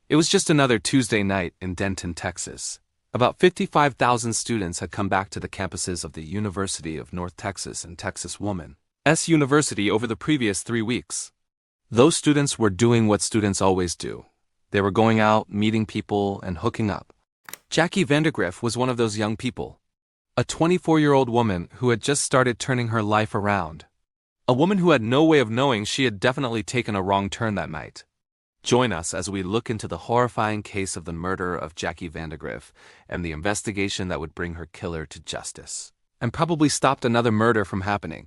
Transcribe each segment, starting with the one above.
It was just another Tuesday night in Denton, Texas. About 55,000 students had come back to the campuses of the University of North Texas and Texas Woman's University over the previous 3 weeks. Those students were doing what students always do. They were going out, meeting people, and hooking up. Jackie Vandergriff was one of those young people. A 24-year-old woman who had just started turning her life around. A woman who had no way of knowing she had definitely taken a wrong turn that night. Join us as we look into the horrifying case of the murder of Jackie Vandergriff and the investigation that would bring her killer to justice, and probably stopped another murder from happening.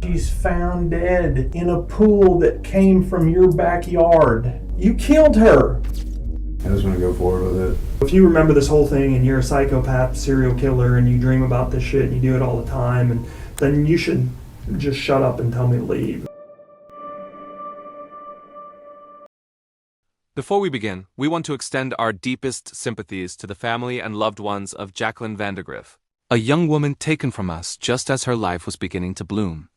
She's found dead in a pool that came from your backyard. You killed her. I just want to go forward with it. If you remember this whole thing and you're a psychopath, serial killer, and you dream about this shit and you do it all the time, and then you should just shut up and tell me to leave. Before we begin, we want to extend our deepest sympathies to the family and loved ones of Jacqueline Vandergriff, a young woman taken from us just as her life was beginning to bloom.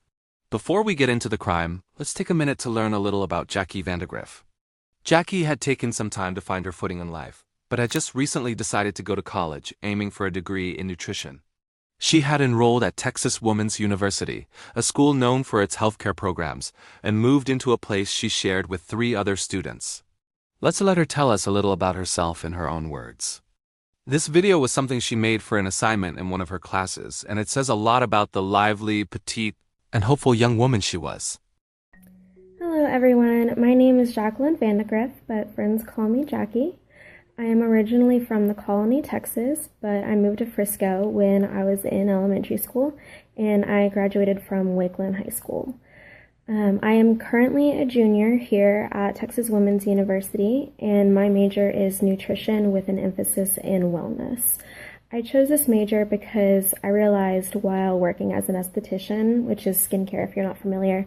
Before we get into the crime, let's take a minute to learn a little about Jackie Vandergriff. Jackie had taken some time to find her footing in life, but had just recently decided to go to college, aiming for a degree in nutrition. She had enrolled at Texas Woman's University, a school known for its healthcare programs, and moved into a place she shared with 3 other students. Let's let her tell us a little about herself in her own words. This video was something she made for an assignment in one of her classes, and it says a lot about the lively, petite, and hopeful young woman she was. Hello everyone, my name is Jacqueline Vandergriff, but friends call me Jackie. I am originally from the Colony, Texas, but I moved to Frisco when I was in elementary school, and I graduated from Wakeland High School. I am currently a junior here at Texas Women's University, and my major is nutrition with an emphasis in wellness. I chose this major because I realized while working as an esthetician, which is skincare if you're not familiar,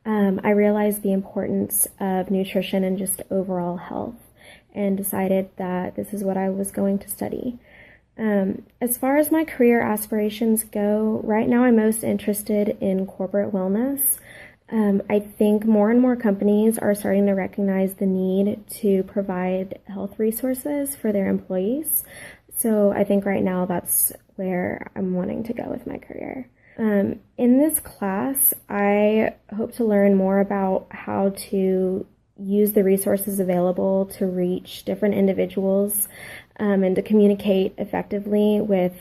I realized the importance of nutrition and just overall health, and decided that this is what I was going to study. As far as my career aspirations go, right now I'm most interested in corporate wellness. I think more and more companies are starting to recognize the need to provide health resources for their employees. So I think right now that's where I'm wanting to go with my career. In this class, I hope to learn more about how to use the resources available to reach different individuals and to communicate effectively with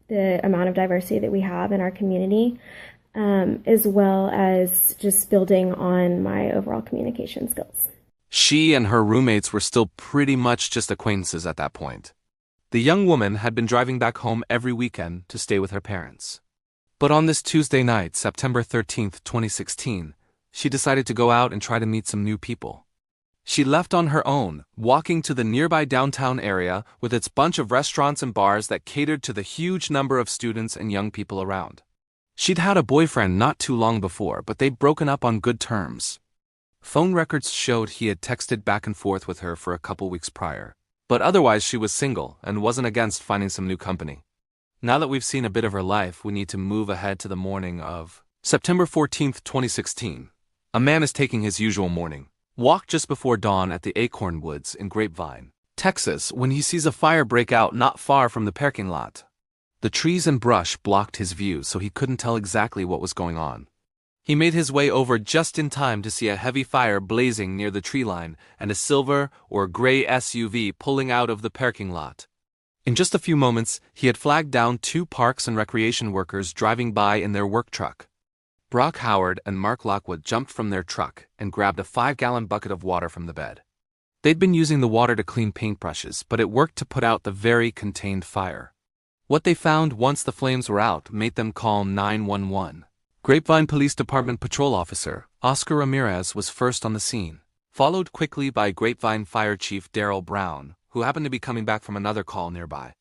the amount of diversity that we have in our community. As well as just building on my overall communication skills. She and her roommates were still pretty much just acquaintances at that point. The young woman had been driving back home every weekend to stay with her parents. But on this Tuesday night, September 13th, 2016, she decided to go out and try to meet some new people. She left on her own, walking to the nearby downtown area with its bunch of restaurants and bars that catered to the huge number of students and young people around. She'd had a boyfriend not too long before, but they'd broken up on good terms. Phone records showed he had texted back and forth with her for a couple weeks prior, but otherwise she was single and wasn't against finding some new company. Now that we've seen a bit of her life, we need to move ahead to the morning of September 14th, 2016. A man is taking his usual morning walk just before dawn at the Acorn Woods in Grapevine, Texas, when he sees a fire break out not far from the parking lot. The trees and brush blocked his view, so he couldn't tell exactly what was going on. He made his way over just in time to see a heavy fire blazing near the tree line and a silver or gray SUV pulling out of the parking lot. In just a few moments, he had flagged down 2 parks and recreation workers driving by in their work truck. Brock Howard and Mark Lockwood jumped from their truck and grabbed a 5-gallon bucket of water from the bed. They'd been using the water to clean paintbrushes, but it worked to put out the very contained fire. What they found once the flames were out made them call 911. Grapevine Police Department Patrol Officer Oscar Ramirez was first on the scene, followed quickly by Grapevine Fire Chief Daryl Brown, who happened to be coming back from another call nearby.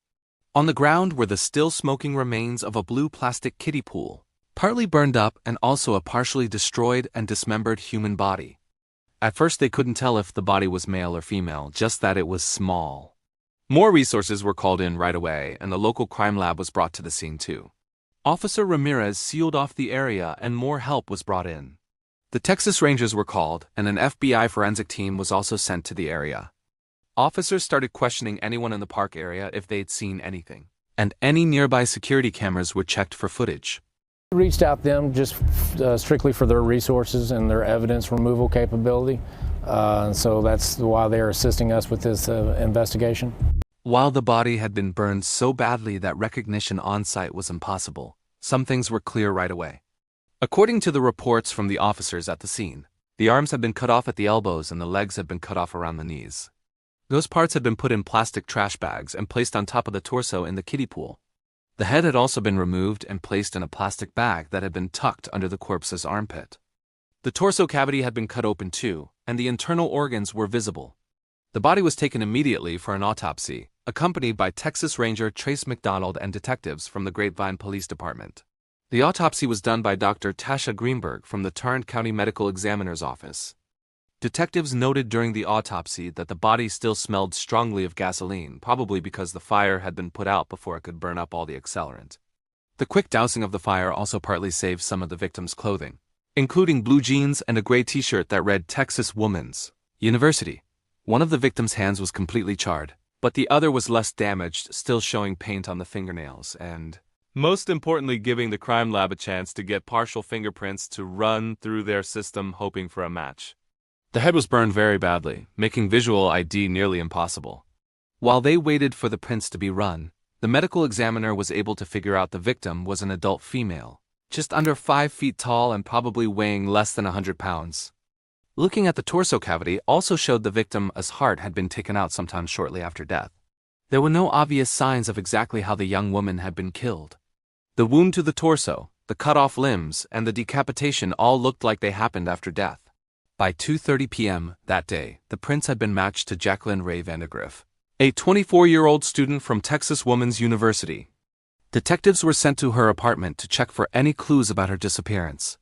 On the ground were the still smoking remains of a blue plastic kiddie pool, partly burned up and also a partially destroyed and dismembered human body. At first they couldn't tell if the body was male or female, just that it was small. More resources were called in right away, and the local crime lab was brought to the scene too. Officer Ramirez sealed off the area and more help was brought in. The Texas Rangers were called, and an FBI forensic team was also sent to the area. Officers started questioning anyone in the park area if they'd seen anything, and any nearby security cameras were checked for footage. We reached out to them just strictly for their resources and their evidence removal capability. So that's why they're assisting us with this investigation. While the body had been burned so badly that recognition on site was impossible, some things were clear right away. According to the reports from the officers at the scene, the arms had been cut off at the elbows and the legs had been cut off around the knees. Those parts had been put in plastic trash bags and placed on top of the torso in the kiddie pool. The head had also been removed and placed in a plastic bag that had been tucked under the corpse's armpit. The torso cavity had been cut open too, and the internal organs were visible. The body was taken immediately for an autopsy, accompanied by Texas Ranger Trace McDonald and detectives from the Grapevine Police Department. The autopsy was done by Dr. Tasha Greenberg from the Tarrant County Medical Examiner's Office. Detectives noted during the autopsy that the body still smelled strongly of gasoline, probably because the fire had been put out before it could burn up all the accelerant. The quick dousing of the fire also partly saved some of the victim's clothing, including blue jeans and a gray t-shirt that read Texas Woman's University. One of the victim's hands was completely charred, but the other was less damaged, still showing paint on the fingernails and, most importantly, giving the crime lab a chance to get partial fingerprints to run through their system hoping for a match. The head was burned very badly, making visual ID nearly impossible. While they waited for the prints to be run, the medical examiner was able to figure out the victim was an adult female, just under 5 feet tall and probably weighing less than 100 pounds. Looking at the torso cavity also showed the victim's heart had been taken out sometime shortly after death. There were no obvious signs of exactly how the young woman had been killed. The wound to the torso, the cut-off limbs, and the decapitation all looked like they happened after death. By 2:30 p.m. that day, the prints had been matched to Jacqueline Ray Vandergriff, a 24-year-old student from Texas Woman's University. Detectives were sent to her apartment to check for any clues about her disappearance.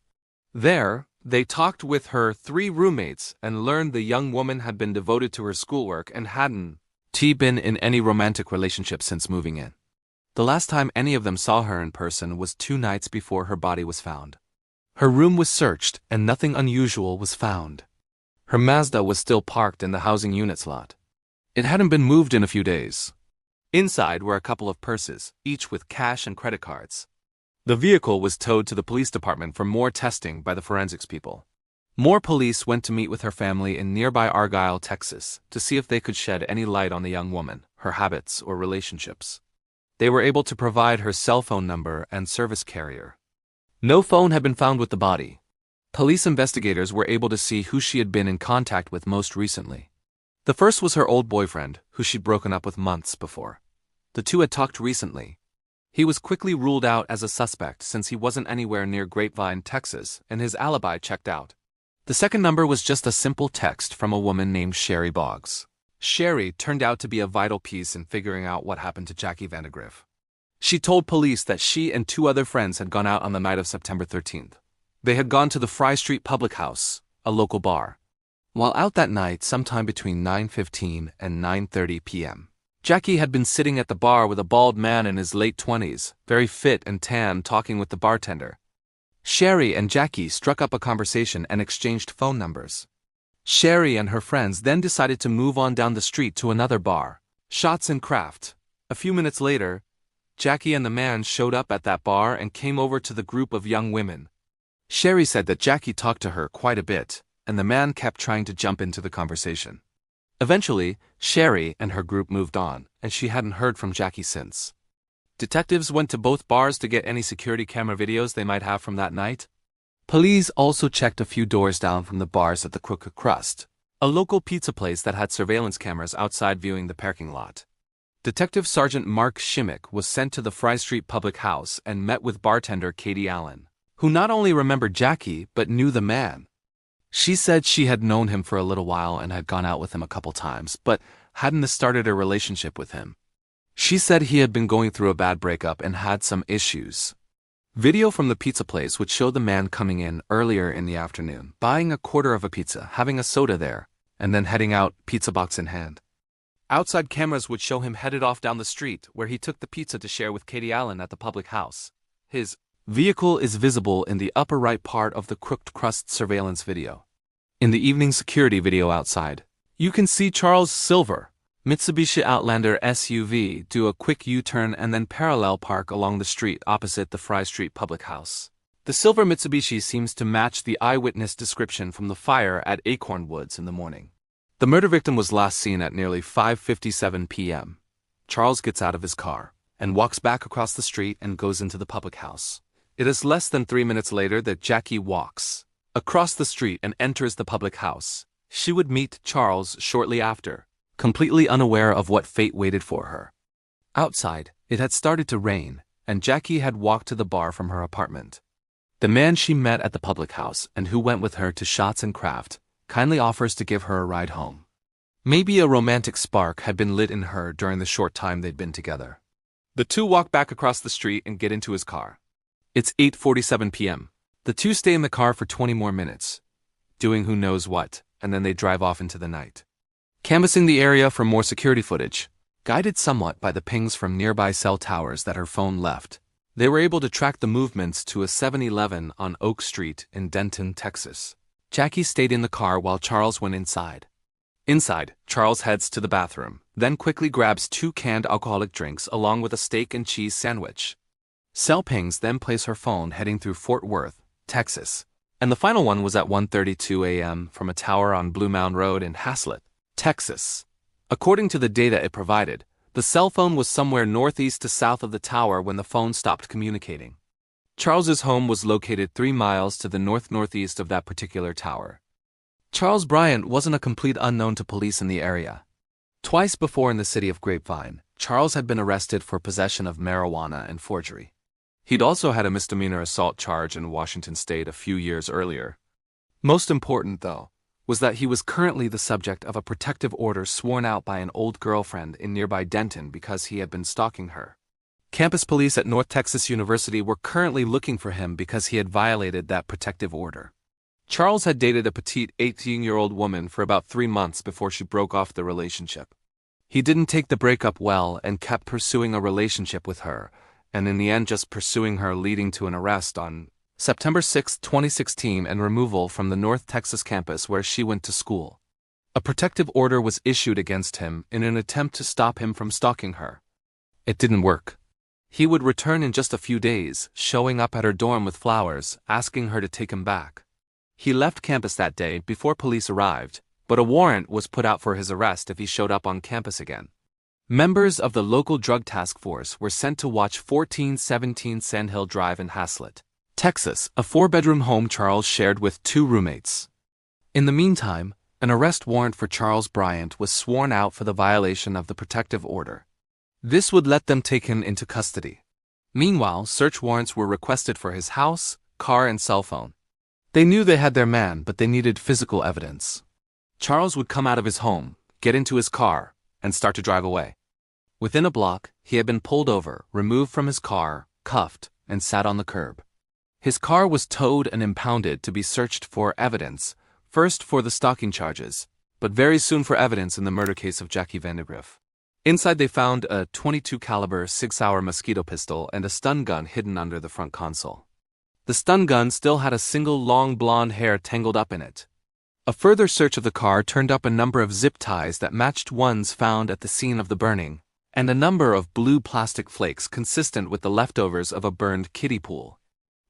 There, they talked with her 3 roommates and learned the young woman had been devoted to her schoolwork and hadn't been in any romantic relationship since moving in. The last time any of them saw her in person was 2 nights before her body was found. Her room was searched and nothing unusual was found. Her Mazda was still parked in the housing units lot. It hadn't been moved in a few days. Inside were a couple of purses, each with cash and credit cards. The vehicle was towed to the police department for more testing by the forensics people. More police went to meet with her family in nearby Argyle, Texas, to see if they could shed any light on the young woman, her habits, or relationships. They were able to provide her cell phone number and service carrier. No phone had been found with the body. Police investigators were able to see who she had been in contact with most recently. The first was her old boyfriend, who she'd broken up with months before. The two had talked recently. He was quickly ruled out as a suspect since he wasn't anywhere near Grapevine, Texas, and his alibi checked out. The second number was just a simple text from a woman named Sherry Boggs. Sherry turned out to be a vital piece in figuring out what happened to Jackie Vandergriff. She told police that she and 2 other friends had gone out on the night of September 13th. They had gone to the Fry Street Public House, a local bar. While out that night, sometime between 9:15 and 9:30 p.m., Jackie had been sitting at the bar with a bald man in his late 20s, very fit and tan, talking with the bartender. Sherry and Jackie struck up a conversation and exchanged phone numbers. Sherry and her friends then decided to move on down the street to another bar, Shots and Craft. A few minutes later, Jackie and the man showed up at that bar and came over to the group of young women. Sherry said that Jackie talked to her quite a bit, and the man kept trying to jump into the conversation. Eventually, Sherry and her group moved on, and she hadn't heard from Jackie since. Detectives went to both bars to get any security camera videos they might have from that night. Police also checked a few doors down from the bars at the Crooked Crust, a local pizza place that had surveillance cameras outside viewing the parking lot. Detective Sergeant Mark Shimmick was sent to the Fry Street Public House and met with bartender Katie Allen, who not only remembered Jackie but knew the man. She said she had known him for a little while and had gone out with him a couple times, but hadn't started a relationship with him. She said he had been going through a bad breakup and had some issues. Video from the pizza place would show the man coming in earlier in the afternoon, buying a quarter of a pizza, having a soda there, and then heading out, pizza box in hand. Outside cameras would show him headed off down the street, where he took the pizza to share with Katie Allen at the public house. His vehicle is visible in the upper right part of the Crooked Crust surveillance video. In the evening security video outside, you can see Charles Silver, Mitsubishi Outlander SUV do a quick U-turn and then parallel park along the street opposite the Fry Street Public House. The silver Mitsubishi seems to match the eyewitness description from the fire at Acorn Woods in the morning. The murder victim was last seen at nearly 5:57 p.m. Charles gets out of his car and walks back across the street and goes into the public house. It is less than 3 minutes later that Jackie walks across the street and enters the public house. She would meet Charles shortly after, completely unaware of what fate waited for her. Outside, it had started to rain, and Jackie had walked to the bar from her apartment. The man she met at the public house and who went with her to Shots and Craft kindly offers to give her a ride home. Maybe a romantic spark had been lit in her during the short time they'd been together. The two walk back across the street and get into his car. It's 8:47 p.m. The two stay in the car for 20 more minutes, doing who knows what, and then they drive off into the night. Canvassing the area for more security footage, guided somewhat by the pings from nearby cell towers that her phone left, they were able to track the movements to a 7-Eleven on Oak Street in Denton, Texas. Jackie stayed in the car while Charles went inside. Inside, Charles heads to the bathroom, then quickly grabs 2 canned alcoholic drinks along with a steak and cheese sandwich. Cell pings then place her phone heading through Fort Worth, Texas, and the final one was at 1:32 a.m. from a tower on Blue Mound Road in Haslett, Texas. According to the data it provided, the cell phone was somewhere northeast to south of the tower when the phone stopped communicating. Charles's home was located 3 miles to the north-northeast of that particular tower. Charles Bryant wasn't a complete unknown to police in the area. Twice before in the city of Grapevine, Charles had been arrested for possession of marijuana and forgery. He'd also had a misdemeanor assault charge in Washington state a few years earlier. Most important, though, was that he was currently the subject of a protective order sworn out by an old girlfriend in nearby Denton because he had been stalking her. Campus police at North Texas University were currently looking for him because he had violated that protective order. Charles had dated a petite 18-year-old woman for about 3 months before she broke off the relationship. He didn't take the breakup well and kept pursuing a relationship with her, and in the end just pursuing her, leading to an arrest on September 6, 2016 and removal from the North Texas campus where she went to school. A protective order was issued against him in an attempt to stop him from stalking her. It didn't work. He would return in just a few days, showing up at her dorm with flowers, asking her to take him back. He left campus that day before police arrived, but a warrant was put out for his arrest if he showed up on campus again. Members of the local drug task force were sent to watch 1417 Sandhill Drive in Haslett, Texas, a 4-bedroom home Charles shared with 2 roommates. In the meantime, an arrest warrant for Charles Bryant was sworn out for the violation of the protective order. This would let them take him into custody. Meanwhile, search warrants were requested for his house, car, and cell phone. They knew they had their man, but they needed physical evidence. Charles would come out of his home, get into his car, and start to drive away. Within a block, he had been pulled over, removed from his car, cuffed, and sat on the curb. His car was towed and impounded to be searched for evidence, first for the stalking charges, but very soon for evidence in the murder case of Jackie Vandergriff. Inside they found a .22 caliber Sig-Sauer mosquito pistol and a stun gun hidden under the front console. The stun gun still had a single long blonde hair tangled up in it. A further search of the car turned up a number of zip ties that matched ones found at the scene of the burning, and a number of blue plastic flakes consistent with the leftovers of a burned kiddie pool.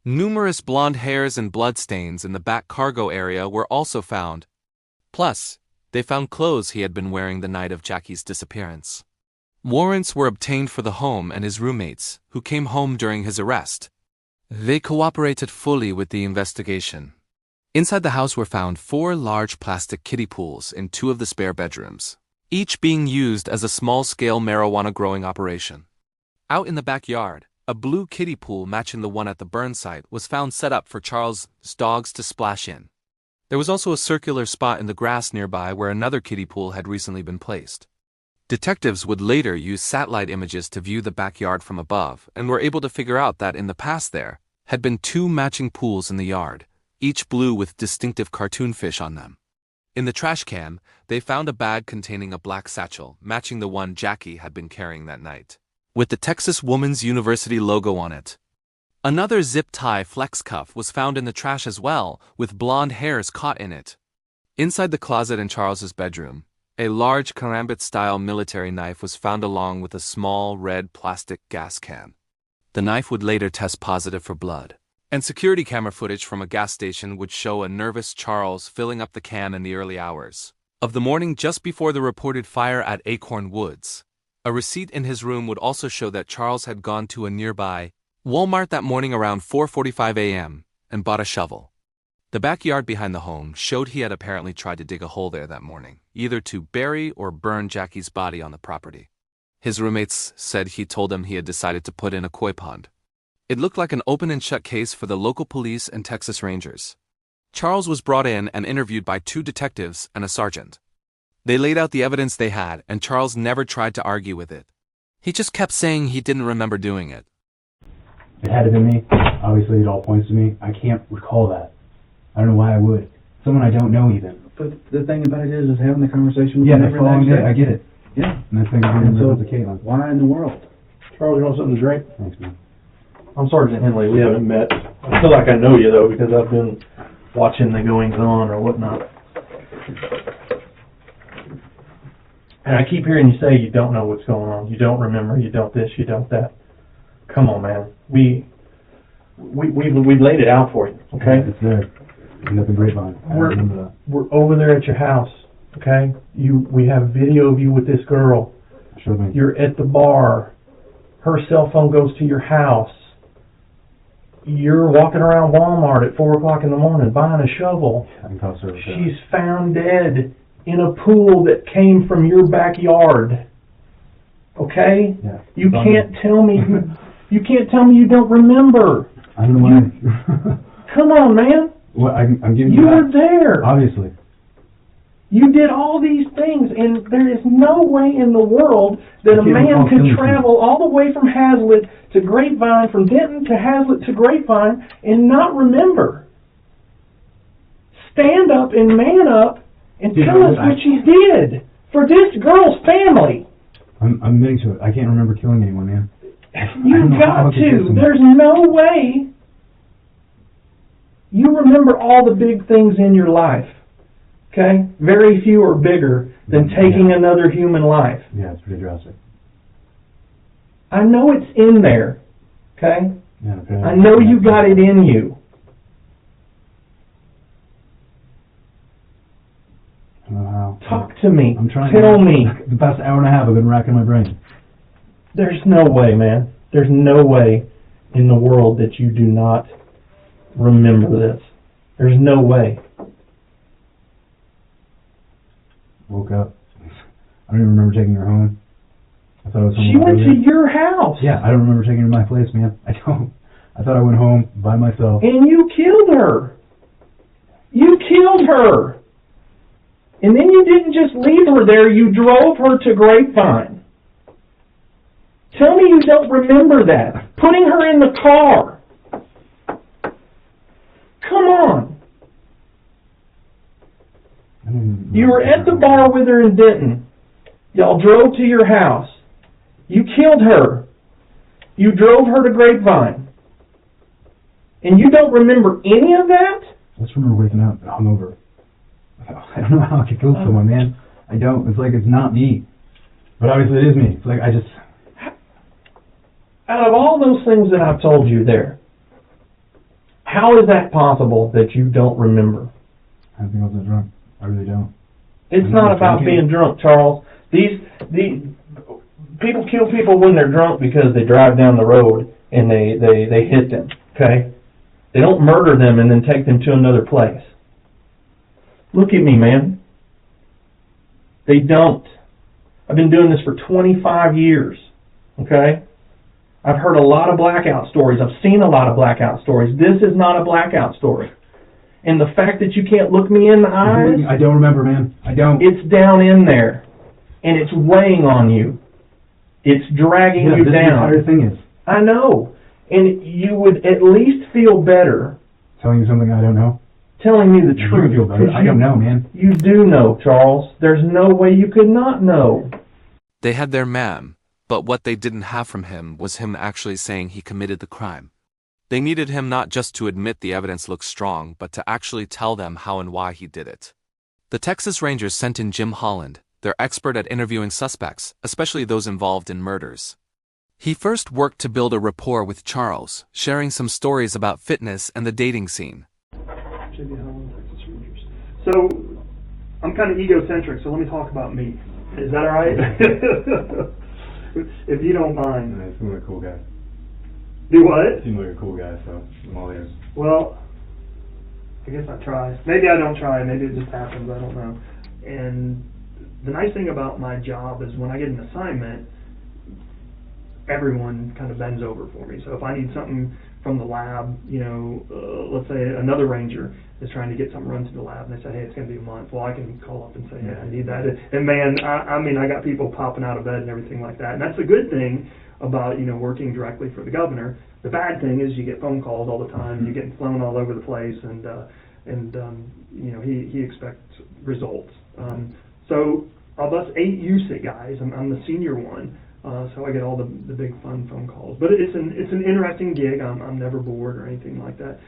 Numerous blonde hairs and bloodstains in the back cargo area were also found. Plus, they found clothes he had been wearing the night of Jackie's disappearance. Warrants were obtained for the home and his roommates, who came home during his arrest. They cooperated fully with the investigation. Inside the house were found 4 large plastic kiddie pools in 2 of the spare bedrooms, each being used as a small-scale marijuana growing operation. Out in the backyard, a blue kiddie pool matching the one at the burn site was found set up for Charles' dogs to splash in. There was also a circular spot in the grass nearby where another kiddie pool had recently been placed. Detectives would later use satellite images to view the backyard from above and were able to figure out that in the past there had been 2 matching pools in the yard, each blue with distinctive cartoon fish on them. In the trash can, they found a bag containing a black satchel matching the one Jackie had been carrying that night, with the Texas Woman's University logo on it. Another zip tie flex cuff was found in the trash as well, with blonde hairs caught in it. Inside the closet in Charles's bedroom, A large karambit-style military knife was found along with a small red plastic gas can. The knife would later test positive for blood, and security camera footage from a gas station would show a nervous Charles filling up the can in the early hours of the morning just before the reported fire at Acorn Woods. A receipt in his room would also show that Charles had gone to a nearby Walmart that morning around 4:45 a.m. and bought a shovel. The backyard behind the home showed he had apparently tried to dig a hole there that morning, either to bury or burn Jackie's body on the property. His roommates said he told them he had decided to put in a koi pond. It looked like an open and shut case for the local police and Texas Rangers. Charles was brought in and interviewed by 2 detectives and a sergeant. They laid out the evidence they had, and Charles never tried to argue with it. He just kept saying he didn't remember doing it. It had to be me. Obviously, it all points to me. I can't recall that. I don't know why I would. Someone I don't know even. But the thing about it is having the conversation with Yeah, them the every following next day. I get it. Yeah. And that's thing And so, to Caitlin. why in the world? Charles, you want something to drink? Thanks, man. I'm Sergeant Henley. We haven't met. I feel like I know you, though, because I've been watching the goings-on or whatnot. And I keep hearing you say you don't know what's going on. You don't remember. You don't this. You don't that. Come on, man. We laid it out for you, okay? It's there. And that's a grapevine. I remember that. We're over there at your house, okay? We have video of you with this girl. Showed me. You're at the bar. Her cell phone goes to your house. You're walking around Walmart at 4 o'clock in the morning buying a shovel. I can tell service. She's found dead in a pool that came from your backyard. Okay? Yeah. You can't tell me you don't remember. I don't know why. Come on, man. Well, I'm giving You you were that. there. Obviously. You did all these things, and there is no way in the world that a I can't man recall could killing travel all the way from Hazlitt to Grapevine, from Denton to Hazlitt to Grapevine, and not remember. Stand up and man up and Dude, tell us what you did for this girl's family. I'm admitting to it. I can't remember killing anyone, man. You've got to. There's no way you remember all the big things in your life. Okay? Very few are bigger than taking another human life. Yeah, it's pretty drastic. I know it's in there. Okay? Yeah, okay. I know you got it in you. I don't know how. Talk to me. I'm trying. Tell me. The past hour and a half I've been racking my brain. There's no way, man. There's no way in the world that you do not remember this. There's no way. Woke up. I don't even remember taking her home. I thought it was She went to your house. Yeah, I don't remember taking her to my place, man. I don't. I thought I went home by myself. And you killed her. You killed her. And then you didn't just leave her there, you drove her to Grapevine. Tell me you don't remember that. Putting her in the car. Come on. You were at the bar with her in Denton. Y'all drove to your house. You killed her. You drove her to Grapevine. And you don't remember any of that? I just remember waking up hungover. I don't know how I could kill someone, man. I don't. It's like it's not me. But obviously it is me. It's like I just... Out of all those things that I've told you there, how is that possible that you don't remember? I don't think I was that drunk. I really don't. It's not about being drunk, Charles. These people kill people when they're drunk because they drive down the road and they hit them, okay? They don't murder them and then take them to another place. Look at me, man. They don't. I've been doing this for 25 years, okay? I've heard a lot of blackout stories. I've seen a lot of blackout stories. This is not a blackout story. And the fact that you can't look me in the eyes, I don't remember, man. I don't. it's down in there. And it's weighing on you. It's dragging you this down. entire thing is I know. And you would at least feel better telling you something I don't know. telling me the You truth. feel better. I don't know, man. You do know, Charles. There's no way you could not know. They had their man, but what they didn't have from him was him actually saying he committed the crime. They needed him not just to admit the evidence looked strong, but to actually tell them how and why he did it. The Texas Rangers sent in Jim Holland, They're expert at interviewing suspects, especially those involved in murders. He first worked to build a rapport with Charles, sharing some stories about fitness and the dating scene. So, I'm kind of egocentric, so let me talk about me. Is that all right? If you don't mind. You seem like a cool guy. Do what? You seem like a cool guy, so I'm all ears. Well, I guess I try. Maybe I don't try. Maybe it just happens. I don't know. And the nice thing about my job is when I get an assignment, everyone kind of bends over for me. So if I need something from the lab, let's say another ranger is trying to get something run to the lab, and they say, hey, it's going to be a month. Well, I can call up and say, hey, I need that. And man, I got people popping out of bed and everything like that. And that's a good thing about, working directly for the governor. The bad thing is you get phone calls all the time. You're getting flown all over the place, and he expects results. So of us 8 USIC guys, I'm the senior one. So I get all the big fun phone calls. But it's an interesting gig. I'm never bored or anything like that.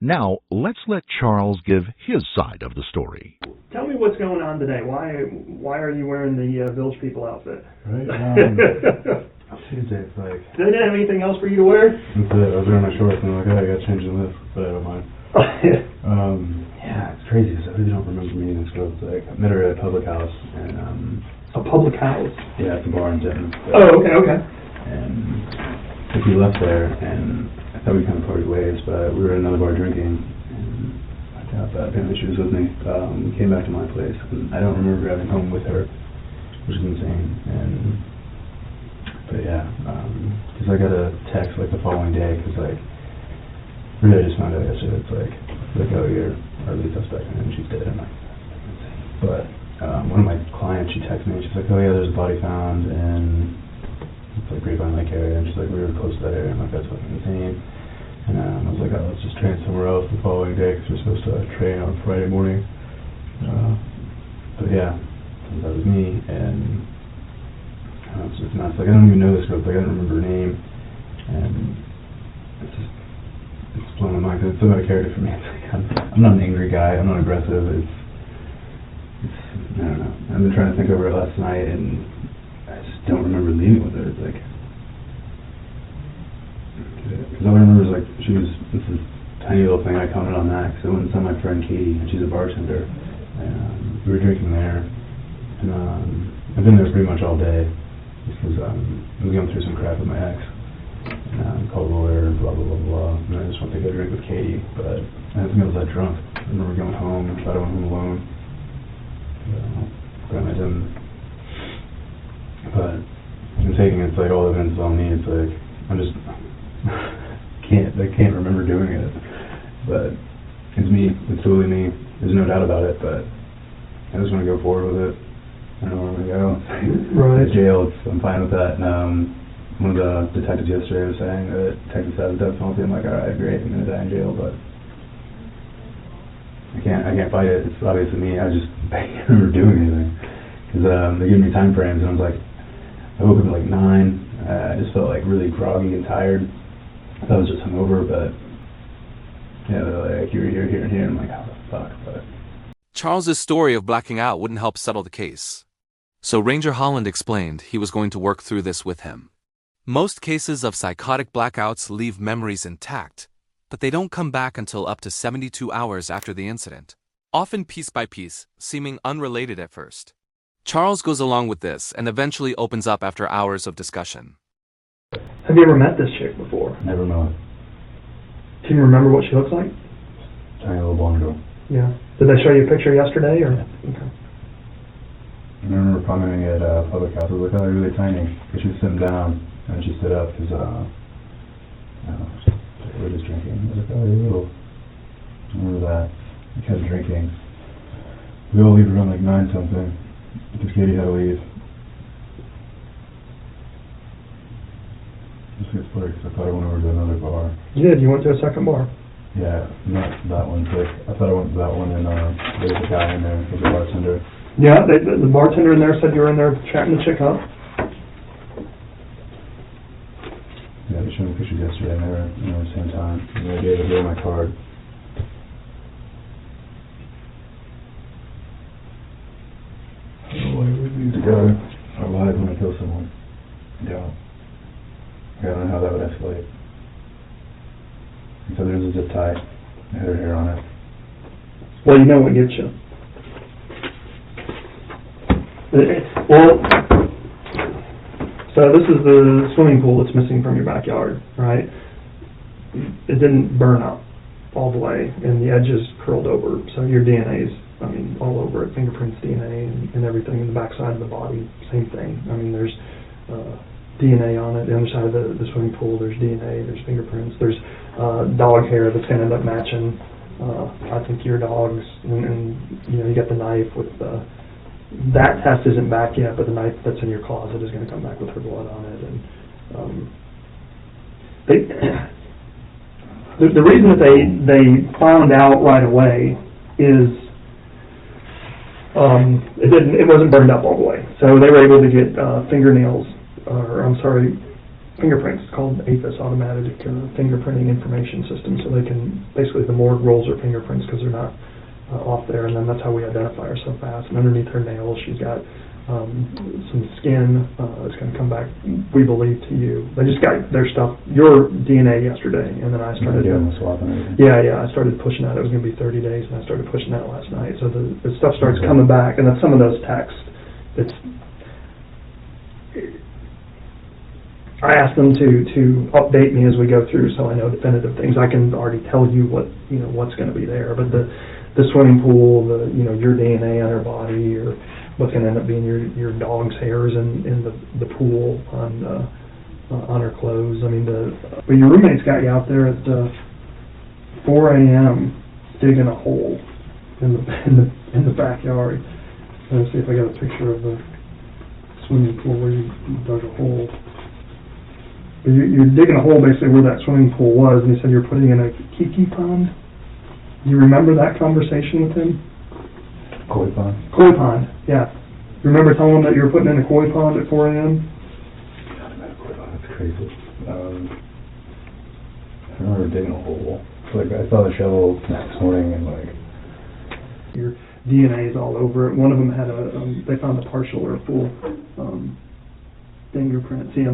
Now, let's let Charles give his side of the story. Tell me what's going on today. Why are you wearing the Village People outfit? Right. Tuesday, it's like... Do they have anything else for you to wear? That's it. I was wearing my shorts and I'm like, oh, I got to change the list, but I don't mind. Yeah, it's crazy. I really don't remember meeting this girl. It's like, I met her at a public house, and a public house? Yeah, it's a bar in Denton. Oh, okay. And we left there, and I thought we kind of parted ways, but we were at another bar drinking, and I thought that apparently she was with me. We came back to my place, and I don't remember driving home with her, which is insane. But yeah, because I got a text like the following day, because like, really I just found out yesterday, it's like, oh, you're our lead suspect, and she's dead. I'm like, insane. But one of my clients, she texted me, and she's like, oh yeah, there's a body found in it's like Grapevine Lake area, and she's like, we were close to that area. I'm like, that's fucking insane. And I was like, oh, let's just train somewhere else the following day, because we're supposed to train on Friday morning. But yeah, that was me, and it's just nuts. Like, I don't even know this girl. Like, I don't remember her name, and it's blowing my mind, because it's so out of character for me. It's like, I'm not an angry guy. I'm not aggressive. It's I don't know. I've been trying to think over it last night, and I just don't remember leaving with her. It's like, because all I remember is like this is tiny little thing. I commented on that because I went and saw my friend Katie, and she's a bartender, and we were drinking there, and I've been there pretty much all day because I was going through some crap with my ex, and called a lawyer, blah blah blah blah, and I just wanted to go drink with Katie, but I don't think I was that drunk. I remember going home, and thought I went home alone. I didn't. But I'm taking it's like all the evidence is on me. It's like I'm just I can't remember doing it. But it's me. It's totally me. There's no doubt about it. But I just want to go forward with it. I don't know where I'm gonna go. Right. Jail. I'm fine with that. And one of the detectives yesterday was saying that Texas has a death penalty. I'm like, all right, great. I'm gonna die in jail, but I can't fight it. It's obviously me. I can't remember doing anything because they gave me time frames, and I was like, I woke up at like 9. I just felt like really groggy and tired. I thought I was just hungover, but yeah, they're like, you're here, and here. I'm like, how the fuck? But Charles's story of blacking out wouldn't help settle the case. So Ranger Holland explained he was going to work through this with him. Most cases of psychotic blackouts leave memories intact, but they don't come back until up to 72 hours after the incident, often piece by piece, seeming unrelated at first. Charles goes along with this and eventually opens up after hours of discussion. Have you ever met this chick before? never know. Can you remember what she looks like? Tiny little blonde girl. Yeah. Did they show you a picture yesterday? Or? Yeah. Okay. I remember commenting at public house. I was like, oh, they're really tiny. Because she was sitting down, and she stood up because we're just drinking. I was like, oh, you're little. I remember that. We kept drinking. We all leave around like 9 something. Because Katie had to leave. This gets blurry because I thought I went over to another bar. You did. You went to a second bar. Yeah, not that one. Like, I thought I went to that one, and there was a guy in there, there was a bartender. Yeah, the bartender in there said you were in there chatting the chick up. Yeah, they showed me pictures yesterday, and they were at the same time. And I gave her my card. Oh, together our lives when we kill someone. Don't. I don't know how that would escalate. And so there's a zip tie. It had her hair on it. Well, you know what gets you. Well, so this is the swimming pool that's missing from your backyard, right? It didn't burn up all the way, and the edges curled over, so your DNA's, all over it, fingerprints, DNA, and everything in the backside of the body, same thing. There's DNA on it. The other side of the swimming pool, there's DNA, there's fingerprints, there's dog hair that's going to end up matching, I think, your dog's, and you got the knife with that test isn't back yet, but the knife that's in your closet is going to come back with her blood on it. And the reason that they found out right away is it wasn't burned up all the way, so they were able to get fingerprints. It's called AFIS, Automatic Fingerprinting Information System. So they can basically, the morgue rolls her fingerprints because they're not off there, and then that's how we identify her so fast. And underneath her nails, she's got some skin. It's going to come back, we believe, to you. They just got their stuff, your DNA yesterday, and then I started. I started pushing that. It was going to be 30 days, and I started pushing that last night. So the stuff starts coming back, and that's some of those texts. I asked them to update me as we go through, so I know definitive things. I can already tell you what's going to be there, but the swimming pool, your DNA on her body, or what's going to end up being your dog's hairs in the pool on her clothes. But your roommate's got you out there at 4 a.m. digging a hole in the backyard. Let's see if I got a picture of the swimming pool where you dug a hole. You're digging a hole basically where that swimming pool was, and you said you're putting in a kiki pond. Do you remember that conversation with him? Koi pond. Koi pond, yeah. You remember telling him that you were putting in a koi pond at 4 a.m.? That's crazy. I remember digging a hole. I saw the shovel this morning, and your DNA is all over it. One of them had they found a partial or a full fingerprint. See,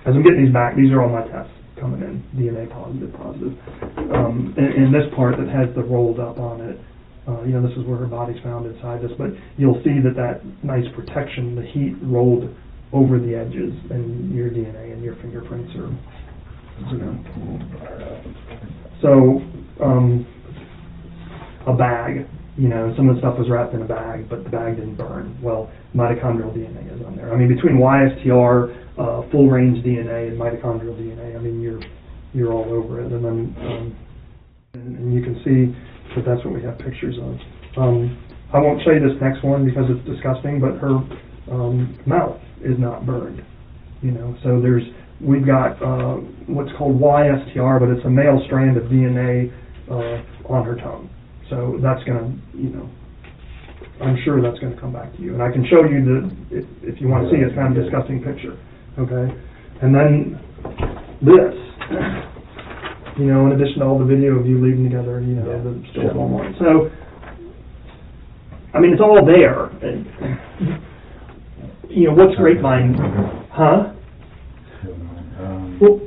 as I'm getting these back, these are all my tests coming in, DNA positive. And this part that has the rolled up on it, this is where her body's found inside this, but you'll see that nice protection, the heat rolled over the edges, and your DNA and your fingerprints are, So, a bag, some of the stuff was wrapped in a bag, but the bag didn't burn. Well, mitochondrial DNA is on there. Between YSTR, full range DNA, and mitochondrial DNA, you're all over it. And then, and you can see that that's what we have pictures of. I won't show you this next one because it's disgusting, but her mouth is not burned. So we've got what's called YSTR, but it's a male strand of DNA on her tongue. So that's going to, I'm sure that's going to come back to you. And I can show you if you want to see, it's kind of a disgusting picture. Okay? And then this, in addition to all the video of you leaving together, the still small one. So, it's all there. What's Grapevine? Huh? Well,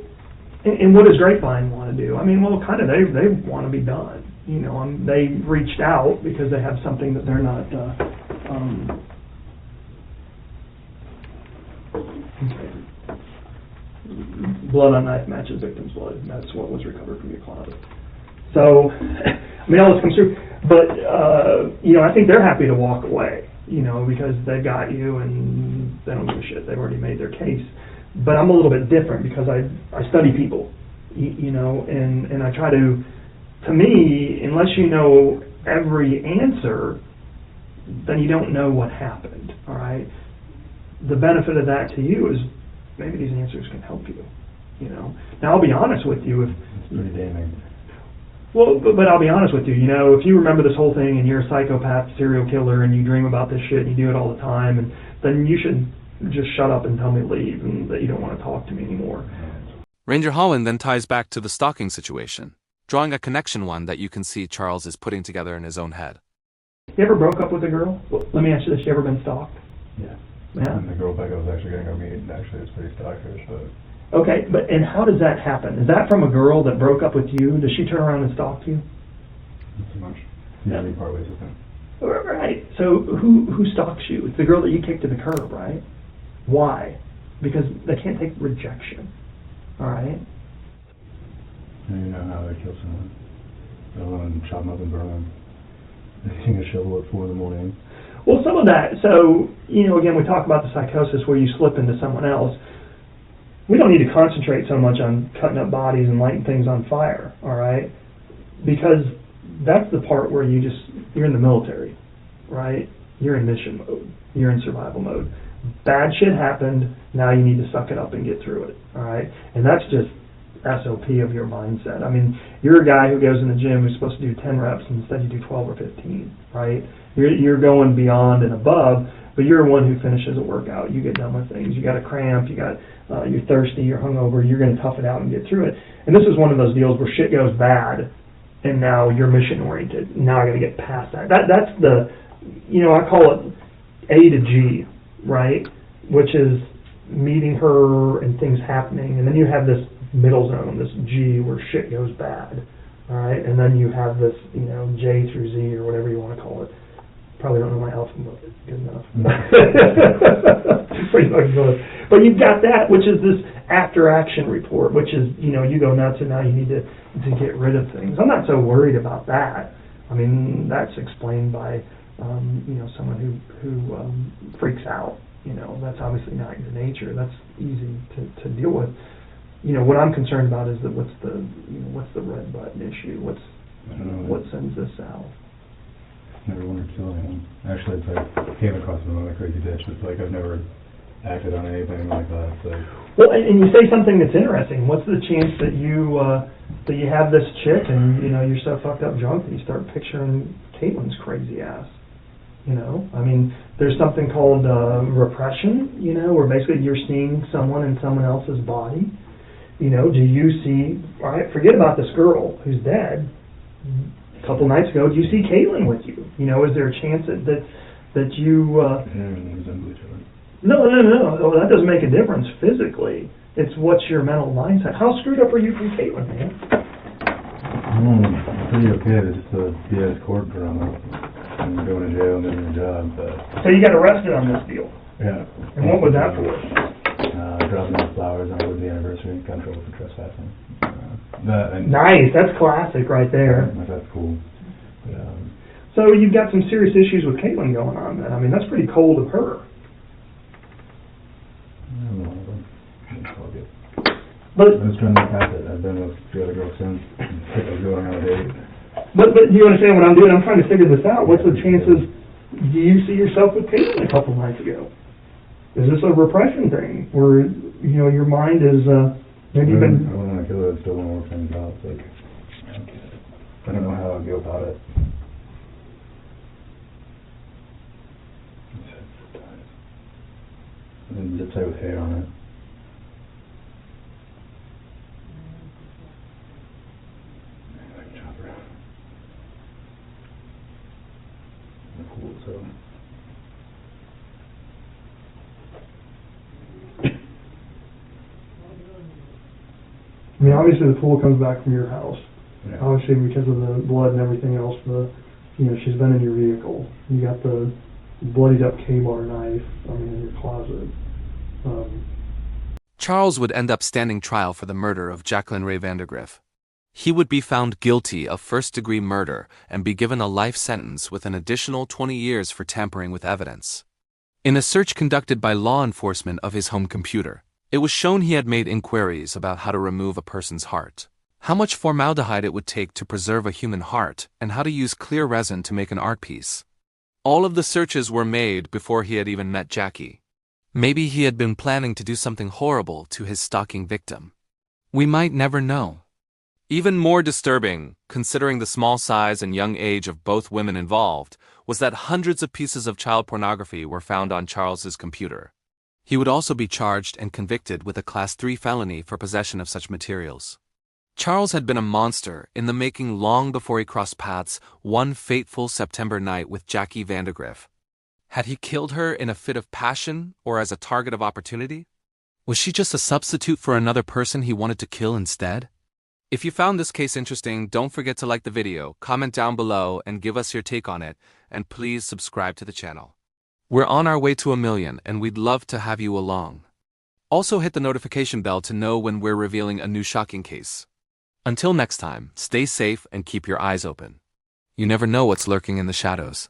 and what does Grapevine want to do? They want to be done. They reached out because they have something that they're not. Blood on knife matches victim's blood. That's what was recovered from your closet. So, all this comes through. But, I think they're happy to walk away, because they've got you and they don't give a shit. They've already made their case. But I'm a little bit different because I study people, and I try to me, unless you know every answer, then you don't know what happened, all right? The benefit of that to you is maybe these answers can help you, Now, I'll be honest with you. It's pretty damning. Well, but I'll be honest with you, if you remember this whole thing and you're a psychopath, serial killer, and you dream about this shit and you do it all the time, and then you should just shut up and tell me to leave and that you don't want to talk to me anymore. Ranger Holland then ties back to the stalking situation, drawing a connection one that you can see Charles is putting together in his own head. You ever broke up with a girl? Well, let me ask you this, you ever been stalked? Yeah. Yeah. And the girl Becca was actually going to go meet. Actually, it's pretty stalkerish, but... Okay, and how does that happen? Is that from a girl that broke up with you? Does she turn around and stalk you? Not so much. Yeah, we part ways with him. Right. So who stalks you? It's the girl that you kicked to the curb, right? Why? Because they can't take rejection. All right? And you know how they kill someone. Let alone chop them up and burn them. Using a shovel at 4 in the morning. Well, some of that, so, again, we talk about the psychosis where you slip into someone else. We don't need to concentrate so much on cutting up bodies and lighting things on fire, all right? Because that's the part where you're in the military, right? You're in mission mode. You're in survival mode. Bad shit happened, now you need to suck it up and get through it, all right? And that's just SOP of your mindset. I mean, you're a guy who goes in the gym who's supposed to do 10 reps and instead you do 12 or 15, right? You're going beyond and above, but you're one who finishes a workout. You get done with things. You got a cramp, you're thirsty, you're hungover, you're going to tough it out and get through it. And this is one of those deals where shit goes bad, and now you're mission oriented. Now I got to get past that. That's the, I call it A to G, right? Which is meeting her and things happening, and then you have this middle zone, this G where shit goes bad, all right? And then you have this, J through Z or whatever you want to call it. Probably don't know my alphabet good enough. Pretty fucking good. But you've got that, which is this after action report, which is, you go nuts and now you need to get rid of things. I'm not so worried about that. I mean, that's explained by, someone who freaks out. That's obviously not your nature. That's easy to deal with. What I'm concerned about is that what's the red button issue? What sends this out? Never wanted to kill anyone. Actually, it's like, came across him on a crazy ditch. It's like, I've never acted on anything like that. So. Well, and you say something that's interesting. What's the chance that you have this chick and, you're so fucked up drunk that you start picturing Caitlin's crazy ass? I mean, there's something called repression, where basically you're seeing someone in someone else's body. Do you see, all right, forget about this girl who's dead. A couple nights ago, do you see Caitlin with you? Is there a chance that you... resemble each other. No. Well, that doesn't make a difference physically. It's what's your mental mindset. How screwed up are you from Caitlin, man? Pretty okay. It's just a BS court drama. I'm going to jail and doing a job, but... So you got arrested on this deal? Yeah. And what was that for? Dropping off flowers on the anniversary, got in trouble for trespassing. Nice, that's classic right there. That's cool. But, so you've got some serious issues with Caitlin going on then. I mean, that's pretty cold of her. I don't know. It's all good. But I was trying to get past it. I've been with the other girl since. I was going on a date. But you understand what I'm doing? I'm trying to figure this out. What's the chances do you see yourself with Caitlin a couple nights ago? Is this a repression thing where, your mind is, maybe even... I don't want to kill her. I still want to work things out. It's like, I don't know how I'd go about it. And then zip tie with hair on it. I can chop her out. The pool, so... I mean, obviously the pool comes back from your house. Yeah. Obviously because of the blood and everything else, she's been in your vehicle. You got the bloodied up K-bar knife, in your closet. Charles would end up standing trial for the murder of Jacqueline Ray Vandergriff. He would be found guilty of first-degree murder and be given a life sentence with an additional 20 years for tampering with evidence. In a search conducted by law enforcement of his home computer, it was shown he had made inquiries about how to remove a person's heart, how much formaldehyde it would take to preserve a human heart, and how to use clear resin to make an art piece. All of the searches were made before he had even met Jackie. Maybe he had been planning to do something horrible to his stalking victim. We might never know. Even more disturbing, considering the small size and young age of both women involved, was that hundreds of pieces of child pornography were found on Charles's computer. He would also be charged and convicted with a Class 3 felony for possession of such materials. Charles had been a monster in the making long before he crossed paths one fateful September night with Jackie Vandergriff. Had he killed her in a fit of passion or as a target of opportunity? Was she just a substitute for another person he wanted to kill instead? If you found this case interesting, don't forget to like the video, comment down below, and give us your take on it, and please subscribe to the channel. We're on our way to 1 million, and we'd love to have you along. Also hit the notification bell to know when we're revealing a new shocking case. Until next time, stay safe and keep your eyes open. You never know what's lurking in the shadows.